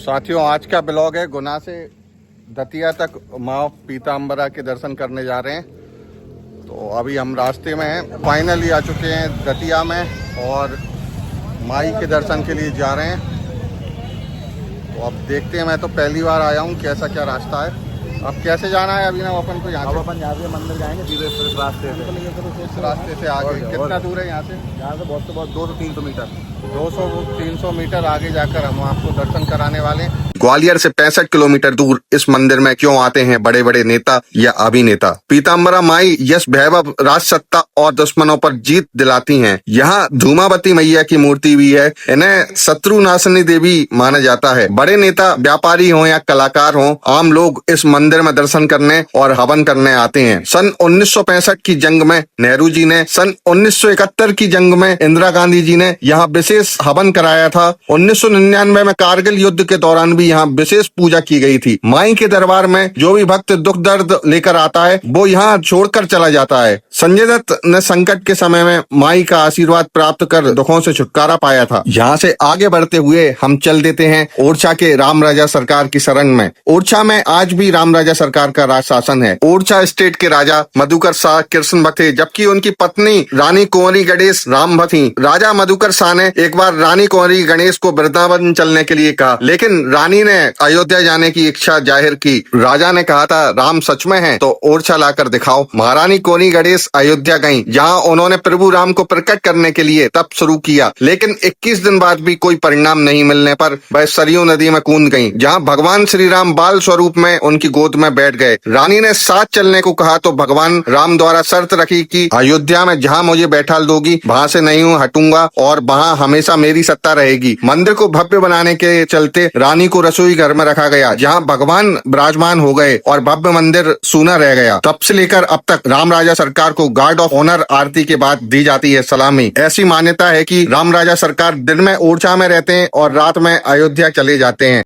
साथियों, आज का ब्लॉग है गुना से दतिया तक माँ पीताम्बरा के दर्शन करने जा रहे हैं। तो अभी हम रास्ते में हैं, फाइनली आ चुके हैं दतिया में और माई के दर्शन के लिए जा रहे हैं। तो अब देखते हैं, मैं तो पहली बार आया हूँ, कैसा क्या रास्ता है। अब कैसे जाना है अभी ना अपन को? यहाँ से मंदिर जाएंगे सीधे इस रास्ते से। इस रास्ते से आगे कितना दूर है यहाँ से? यहाँ से बहुत 200-300 मीटर 200-300 मीटर आगे जाकर हम आपको दर्शन कराने वाले हैं। ग्वालियर से 65 किलोमीटर दूर इस मंदिर में क्यों आते हैं बड़े बड़े नेता या अभिनेता? पीताम्बरा माई यश वैभव, राज सत्ता और दुश्मनों पर जीत दिलाती हैं। यहाँ धूमावती मैया की मूर्ति भी है। इन्हें शत्रुनाशिनी देवी माना जाता है। बड़े नेता, व्यापारी हो या कलाकार हो, आम लोग इस मंदिर में दर्शन करने और हवन करने आते हैं। सन 1965 की जंग में नेहरू जी ने, सन 1971 की जंग में इंदिरा गांधी जी ने यहाँ विशेष हवन कराया था। 1999 में कारगिल युद्ध के दौरान भी यहाँ विशेष पूजा की गई थी। माई के दरबार में जो भी भक्त दुख दर्द लेकर आता है वो यहाँ छोड़कर चला जाता है। संजय दत्त ने संकट के समय में माई का आशीर्वाद प्राप्त कर दुखों से छुटकारा पाया था। यहाँ से आगे बढ़ते हुए हम चल देते हैं ओरछा के राम राजा सरकार की शरण में। ओरछा में आज भी राम राजा सरकार का राज शासन है। ओरछा स्टेट के राजा मधुकर शाह कृष्ण भक्त थे, जबकि उनकी पत्नी रानी कुंवरी गणेश राम भक्त थी। राजा मधुकर शाह ने एक बार रानी कुंवरी गणेश को वृंदावन चलने के लिए कहा, लेकिन रानी ने अयोध्या जाने की इच्छा जाहिर की। राजा ने कहा था, राम सच में है तो ओरछा लाकर दिखाओ। महारानी कुंवरी गणेश अयोध्या गईं, जहां उन्होंने प्रभु राम को प्रकट करने के लिए तप शुरू किया, लेकिन 21 दिन बाद भी कोई परिणाम नहीं मिलने पर वह सरयू नदी में कूद गईं, जहां भगवान श्री राम बाल स्वरूप में उनकी गोद में बैठ गए। रानी ने साथ चलने को कहा तो भगवान राम द्वारा शर्त रखी कि अयोध्या में जहां मुझे बैठा दोगी वहां से नहीं हटूंगा और वहां हमेशा मेरी सत्ता रहेगी। मंदिर को भव्य बनाने के चलते रानी को रसोई घर में रखा गया, जहां भगवान विराजमान हो गए और भव्य मंदिर सूना रह गया। तब से लेकर अब तक राम राजा सरकार को गार्ड ऑफ ऑनर आरती के बाद दी जाती है सलामी। ऐसी मान्यता है कि राम राजा सरकार दिन में ओरछा में रहते हैं और रात में अयोध्या चले जाते हैं।